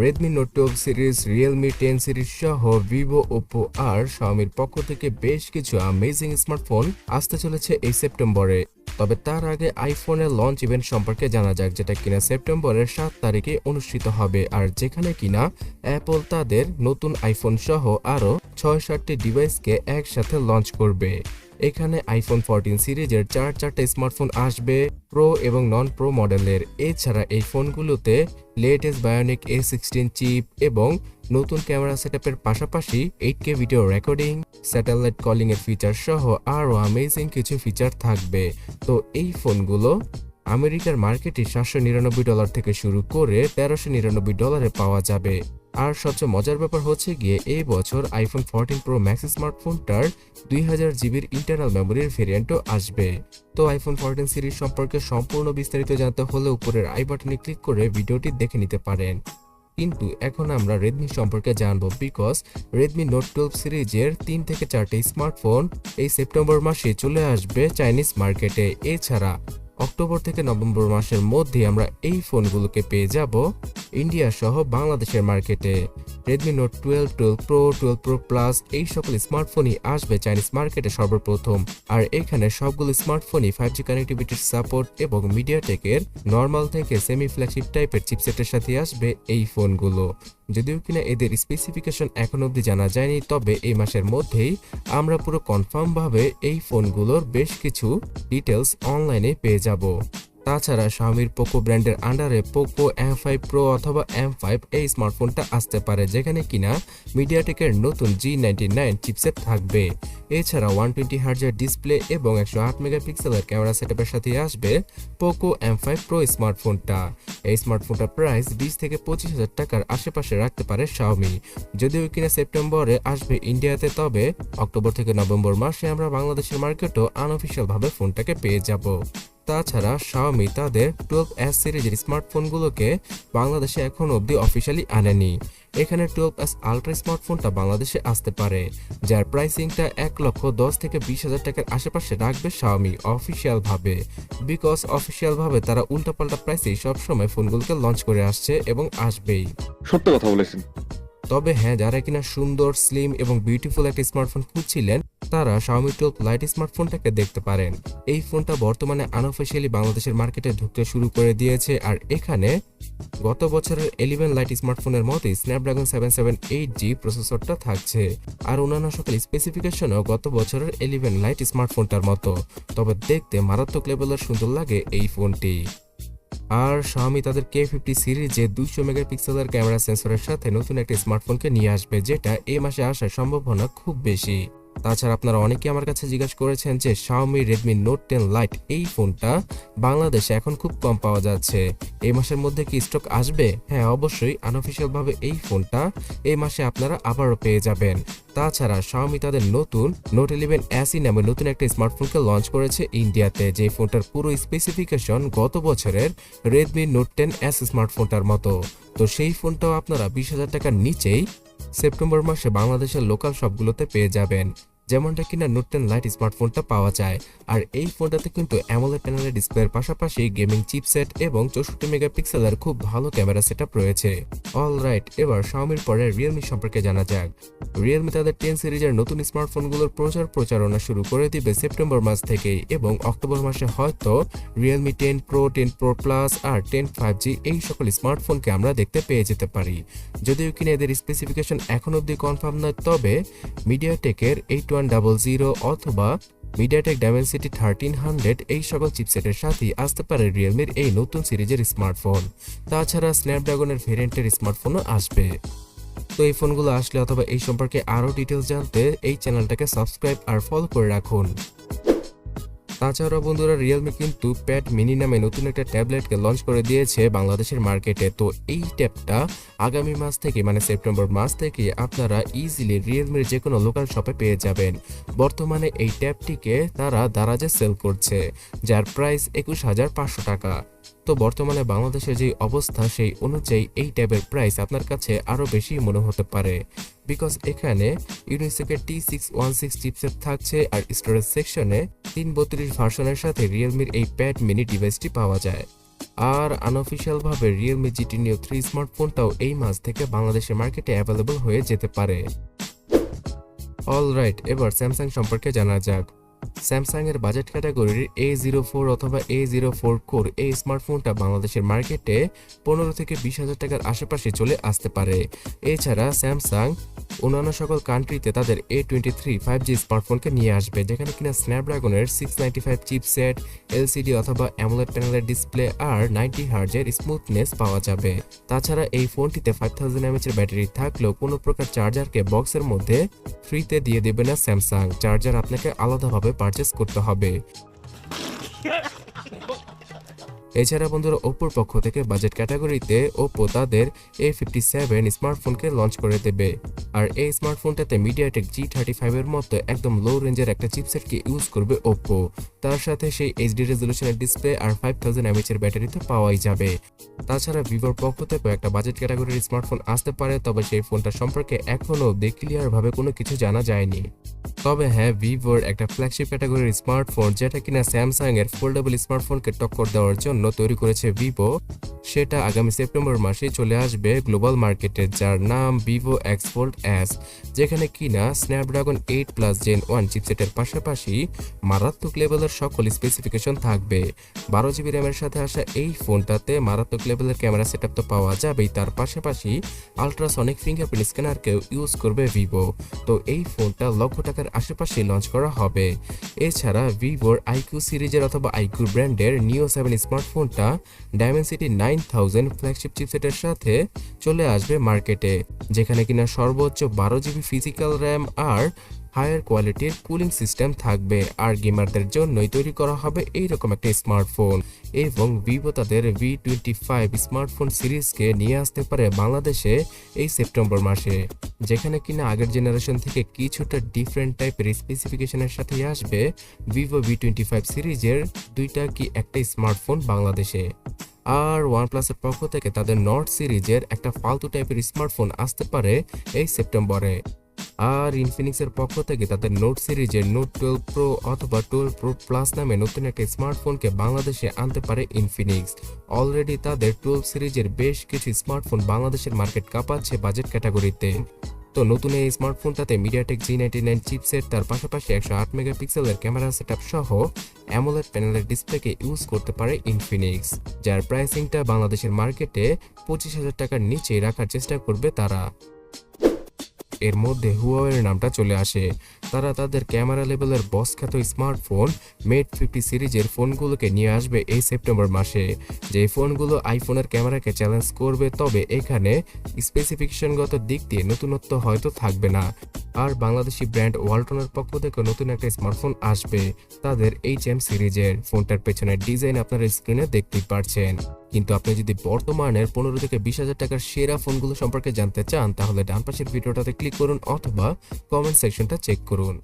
Redmi Note 12 series, Realme 10 series সহ Vivo, oppo আর Xiaomiর পক্ষ থেকে বেশ কিছু অ্যামেজিং স্মার্টফোন আসতে চলেছে এই সেপ্টেম্বরে। তবে তার আগে আইফোনের লঞ্চ ইভেন্ট সম্পর্কে জানা যাক, যেটা কিনা সেপ্টেম্বরের 7 তারিখে অনুষ্ঠিত হবে আর যেখানে কিনা অ্যাপল তাদের নতুন আইফোন সহ আরও 6-7টি ডিভাইসকে একসাথে লঞ্চ করবে। এখানে আইফোন 14 সিরিজের চারটে স্মার্টফোন আসবে প্রো এবং নন প্রো মডেলের। এছাড়া এই ফোনগুলোতে লেটেস্ট বায়োনিক A16 চিপ এবং নতুন ক্যামেরা সেটআপের পাশাপাশি 8K video recording, satellite calling এর ফিচার সহ আরও অ্যামেজিং কিছু ফিচার থাকবে। তো এই ফোনগুলো আমেরিকার মার্কেটে $799 থেকে শুরু করে $1399 পাওয়া যাবে। আর সবচেয়ে মজার ব্যাপার হচ্ছে গিয়ে এই বছর আইফোন 14 প্রো ম্যাক্স স্মার্টফোনটার 2000 জিবির ইন্টারনাল মেমোরির ভেরিয়েন্টও আসবে। তো আইফোন 14 সিরিজ সম্পর্কে সম্পূর্ণ বিস্তারিত জানতে হলে উপরের আই বাটনে ক্লিক করে ভিডিওটি দেখে নিতে পারেন। কিন্তু এখন আমরা রেডমি সম্পর্কে জানবো, বিকজ রেডমি নোট 12 সিরিজের 3 থেকে 4টি স্মার্টফোন এই সেপ্টেম্বর মাসে চলে আসবে চাইনিজ মার্কেটে। এছাড়া অক্টোবর থেকে নভেম্বর মাসের মধ্যে আমরা এই ফোনগুলোকে পেয়ে যাব ইন্ডিয়া সহ বাংলাদেশের মার্কেটে। Redmi note 12, 12 pro, 12 pro plus এই সকল স্মার্টফোনই আসবে চাইনিজ মার্কেটে সর্বপ্রথম। আর এখানে সবগুলো স্মার্টফোনই 5G কানেক্টিভিটির সাপোর্ট এবং মিডিয়াটেকের নর্মাল থেকে সেমি ফ্ল্যাগশিপ টাইপের চিপসেটের সাথে আসবে এই ফোনগুলো। যদিও কিনা এদের স্পেসিফিকেশন এখন অবধি জানা যায়নি, তবে এই মাসের মধ্যেই আমরা পুরো কনফার্ম ভাবে এই ফোনগুলোর বেশ কিছু ডিটেলস অনলাইনে পেয়ে যাব। তাছাড়া Xiaomiর পোকো ব্র্যান্ডের আন্ডারে পোকো M5 প্রো অথবা M5 এই স্মার্টফোনটা আসতে পারে, যেখানে কিনা মিডিয়াটেকের নতুন G99 চিপসেট থাকবে। এছাড়া 120Hz ডিসপ্লে এবং 108 মেগাপিক্সেলের ক্যামেরা সেটআপের সাথে আসবে পোকো M5 প্রো স্মার্টফোনটা। এই স্মার্টফোনটার প্রাইস 20 থেকে 25,000 টাকার আশেপাশে রাখতে পারে Xiaomi। যদিও কিনা সেপ্টেম্বরে আসবে ইন্ডিয়াতে, তবে অক্টোবর থেকে নভেম্বর মাসে আমরা বাংলাদেশের মার্কেটও আনঅফিশিয়াল ভাবে ফোনটাকে পেয়ে যাব। তাছাড়া Xiaomi তাদের 12S সিরিজের স্মার্টফোনগুলোকে বাংলাদেশে এখনো অবধি অফিসিয়ালি আনেনি। এখানে 12S আলট্রা স্মার্টফোনটা বাংলাদেশে আসতে পারে, যার প্রাইসিংটা 1,10,000 থেকে 20,000 টাকার আশেপাশে রাখবে Xiaomi অফিসিয়াল ভাবে, বিকজ অফিসিয়াল ভাবে তারা উল্টাপাল্টা প্রাইসেই সবসময় ফোনগুলোকে লঞ্চ করে আসছে এবং আসবেই। সত্য কথা বলেছেন। তবে হ্যাঁ, যারা কিনা সুন্দর, স্লিম এবং বিউটিফুল একটা স্মার্টফোন খুঁজছিলেন তারা Xiaomi 12 লাইট স্মার্টফোনটাকে দেখতে পারেন। এই ফোনটা বর্তমানে আনঅফিশিয়ালি বাংলাদেশের মার্কেটে ঢুকতে শুরু করে দিয়েছে। আর এখানে গত বছরের 11 লাইট স্মার্টফোনের মতোই স্ন্যাপড্রাগন 778G প্রসেসরটা থাকছে। আর অন্যান্য সকল স্পেসিফিকেশনও গত বছরের 11 লাইট স্মার্টফোনটার মতো, তবে দেখতে মারাত্মক লেভেলের সুন্দর লাগে এই ফোনটি। আর Xiaomi তাদের K50 সিরিজে 200 মেগাপিক্সেলের ক্যামেরা সেন্সরের সাথে নতুন একটা স্মার্টফোনকে নিয়ে আসবে, যেটা এই মাসে আসার সম্ভাবনা খুব বেশি। তাছাড়া আপনারা অনেকেই আমার কাছে জিজ্ঞাসা করেছেন যে Xiaomi Redmi Note 10 Lite এই ফোনটা বাংলাদেশে এখন খুব কম পাওয়া যাচ্ছে, এই মাসের মধ্যে কি স্টক আসবে? হ্যাঁ, অবশ্যই আনঅফিশিয়াল ভাবে এই ফোনটা এই মাসে আপনারা আবারও পেয়ে যাবেন। তাছাড়া Xiaomi তাদের নতুন Note 11 SE নামে নতুন একটা স্মার্টফোনকে লঞ্চ করেছে ইন্ডিয়াতে, যে ফোনটার পুরো স্পেসিফিকেশন গত বছরের Redmi Note 10S স্মার্টফোনটার মতো। তো সেই ফোনটাও আপনারা 20,000 টাকার নিচেই সেপ্টেম্বর মাসে বাংলাদেশের লোকাল শপগুলোতে পেয়ে যাবেন, যেমনটা কিনা নোট 10 লাইট স্মার্টফোনটা পাওয়া যায়। আর এই ফোনটাতে কিন্তু অ্যামোলেড প্যানেলের ডিসপ্লের পাশাপাশি গেমিং চিপসেট এবং 64 মেগাপিক্সেলের খুব ভালো ক্যামেরা সেটআপ রয়েছে। অলরাইট, এবার Xiaomiর পরে Realme সম্পর্কে জানা যাক। Realme তাদের 10 সিরিজের নতুন স্মার্টফোনগুলোর প্রচারণা শুরু করে দিবে সেপ্টেম্বর মাস থেকেই, এবং অক্টোবর মাসে হয়তো Realme 10 Pro, 10 Pro Plus আর 10 5G এই সকল স্মার্টফোনকে আমরা দেখতে পেয়ে যেতে পারি। যদিও কিনা এদের স্পেসিফিকেশন এখন অবধি কনফার্ম নয়, তবে মিডিয়াটেকের 8100 অথবা মিডিয়াটেক ডাইমেনসিটি 1300 এই সকল চিপসেটের সাথে আসতে পারে রিয়েলমির এই নতুন সিরিজের স্মার্টফোন। তাছাড়া স্ন্যাপড্রাগনের ভেরিয়েন্টের স্মার্টফোনও আসবে। তো এই ফোনগুলো আসলে অথবা এই সম্পর্কে আরও ডিটেলস জানতে এই চ্যানেলটাকে সাবস্ক্রাইব আর ফলো করে রাখুন। তাছাড়া বন্ধুরা, Realme কিন্তু প্যাড মিনি নামে নতুন একটা ট্যাবলেটকে লঞ্চ করে দিয়েছে বাংলাদেশের মার্কেটে। তো এই ট্যাবটা আগামী মাস থেকে মানে সেপ্টেম্বর মাস থেকে আপনারা ইজিলি Realmeর যে কোনো লোকাল শপে পেয়ে যাবেন। বর্তমানে এই ট্যাবটিকে তারা দারাজে সেল করছে, যার প্রাইস 21,500 টাকা। তো বর্তমানে বাংলাদেশের যে অবস্থা সেই অনুযায়ী এই ট্যাবের প্রাইস আপনার কাছে আরও বেশি মনে হতে পারে, বিকজ এখানে ইউনিসেকের T616 চিপসেট থাকছে আর স্টোরেজ সেকশনে 332 ভার্সনের সাথে রিয়েলমির এই প্যাড মিনি ডিভাইসটি পাওয়া যায়। আর আনঅফিশিয়াল ভাবে Realme GT Neo 3 স্মার্টফোনটাও এই মাস থেকে বাংলাদেশের মার্কেটে অ্যাভেলেবল হয়ে যেতে পারে। অলরাইট, এবার স্যামসাং সম্পর্কে জানা যাক। স্যামসাং এর বাজেট ক্যাটাগরির A04 অথবা A04 কোর এই স্মার্টফোনটা বাংলাদেশের মার্কেটে 15 থেকে 20,000 টাকার আশেপাশে চলে আসতে পারে। এছাড়া স্যামসাং অন্যান্য সকল কান্ট্রিতে তাদের A23 5G স্মার্টফোনকে নিয়ে আসবে, যেখানে কিনা স্ন্যাপড্রাগনের 695 চিপসেট, এলসিডি অথবা অ্যামোলেড প্যানেলের ডিসপ্লে আর 90 হার্জের স্মুথনেস পাওয়া যাবে। তাছাড়া এই ফোনটিতে 5000 mAh এর ব্যাটারি থাকলেও কোনো প্রকার চার্জারকে বক্সের মধ্যে ফ্রিতে দিয়ে দেবে না স্যামসাং, চার্জার আপনাকে আলাদাভাবে পারচেজ করতে হবে। এছাড়া বন্ধুরা, ওপ্পোর পক্ষ থেকে বাজেট ক্যাটাগরিতে ওপ্পো তাদের A57 স্মার্টফোনকে লঞ্চ করে দেবে। আর এই স্মার্টফোনটাতে মিডিয়াটেক G35 এর মতো একদম লো রেঞ্জের একটা চিপসেটকে ইউজ করবে ওপ্পো। তার সাথে সেই এইচডি রেজলিউশনের ডিসপ্লে আর 5000 mAh এর ব্যাটারি তো পাওয়াই যাবে। তাছাড়া ভিভোর পক্ষ থেকে একটা বাজেট ক্যাটাগরির স্মার্টফোন আসতে পারে, তবে সেই ফোনটা সম্পর্কে এখনও ক্লিয়ার ভাবে কোনো কিছু জানা যায়নি। তবে হ্যাঁ, ভিভোর একটা ফ্ল্যাগশিপ ক্যাটাগরির স্মার্টফোন যেটা কিনা স্যামসাং এর ফোল্ডেবল স্মার্টফোনকে টক্কর দেওয়ার জন্য তৈরি করেছে ভিভো, সেটা আগামী সেপ্টেম্বর মাসে চলে আসবে গ্লোবাল মার্কেটে, যার নাম ভিভো এক্স ফোল্ড এস, যেখানে কিনা স্ন্যাপড্রাগন 8+ Gen 1 চিপসেটের পাশাপাশি মারাত্মক লেভেলের সকল স্পেসিফিকেশন থাকবে। 12GB র্যামের সাথে আসা এই ফোনটাতে মারাত্মক লেভেলের ক্যামেরা সেটআপ তো পাওয়া যাবেই, তার পাশাপাশি আলট্রাসনিক ফিঙ্গারপ্রিন্ট স্ক্যানারকেও ইউজ করবে ভিভো। তো এই ফোনটা লক্ষ টাকার আশেপাশে লঞ্চ করা হবে। এছাড়া ভিভোর আইকিউ সিরিজের অথবা আইকিউ ব্র্যান্ডের নিও 7 স্মার্টফোনটা ডায়মেনসিটি 9000 ফ্ল্যাগশিপ চিপসেটের সাথে চলে আসবে মার্কেটে, যেখানে কিনা সর্বোচ্চ 12GB ফিজিক্যাল র্যাম আর হায়ার কোয়ালিটির কুলিং সিস্টেম থাকবে। আর গেমারদের জন্যই তৈরি করা হবে এইরকম একটা স্মার্টফোন। এবং ভিভো তাদের V25 স্মার্টফোন সিরিজকে নিয়ে আসতে পারে বাংলাদেশে এই সেপ্টেম্বর মাসে, যেখানে কিনা আগের জেনারেশন থেকে কিছুটা ডিফারেন্ট টাইপের স্পেসিফিকেশনের সাথে আসবে ভিভো V25 সিরিজের দুইটা কি একটা স্মার্টফোন বাংলাদেশে। আর ওয়ানপ্লাসের পক্ষ থেকে তাদের নট সিরিজের একটা ফালতু টাইপের স্মার্টফোন আসতে পারে এই সেপ্টেম্বরে। আর ইনফিনিক্সের পক্ষ থেকে তাদের নোট সিরিজের নোট 12 প্রো অথবা 12 প্রো প্লাস নামে নতুন একটা স্মার্টফোনকে বাংলাদেশে আনতে পারে ইনফিনিক্স। অলরেডি তাদের 12 সিরিজের বেশ কিছু স্মার্টফোন বাংলাদেশের মার্কেট কাঁপাচ্ছে বাজেট ক্যাটাগরিতে। তো নতুন এই স্মার্টফোনটাতে মিডিয়াটেক G99 চিপসেট, তার পাশাপাশি 108 মেগাপিক্সেলের ক্যামেরা সেটআপ সহ অ্যামোলেড প্যানেলের ডিসপ্লেকে ইউজ করতে পারে ইনফিনিক্স, যার প্রাইসিংটা বাংলাদেশের মার্কেটে 25,000 টাকার নিচে রাখার চেষ্টা করবে তারা। এর মধ্যে হুয়াওয়ের নামটা চলে আসে। তারা তাদের ক্যামেরা লেভেলের বস খ্যাত স্মার্টফোন মেট 50 সিরিজের ফোনগুলোকে নিয়ে আসবে এই সেপ্টেম্বর মাসে, যে ফোনগুলো আইফোনের ক্যামেরাকে চ্যালেঞ্জ করবে। তবে এখানে স্পেসিফিকেশনগত দিক দিয়ে নতুনত্ব হয়তো থাকবে না। আর বাংলাদেশি ব্র্যান্ড ওয়ালটনের পক্ষ থেকে নতুন একটা স্মার্টফোন আসবে তাদের HM সিরিজের। ফোনটার পেছনের ডিজাইন আপনারা স্ক্রিনে দেখতেই পারছেন। কিন্তু আপনি যদি বর্তমানের 15 থেকে 20,000 টাকার সেরা ফোনগুলো সম্পর্কে জানতে চান, তাহলে ডান পাশের ভিডিওটাতে ক্লিক করুন অথবা কমেন্ট সেকশনটা চেক করুন।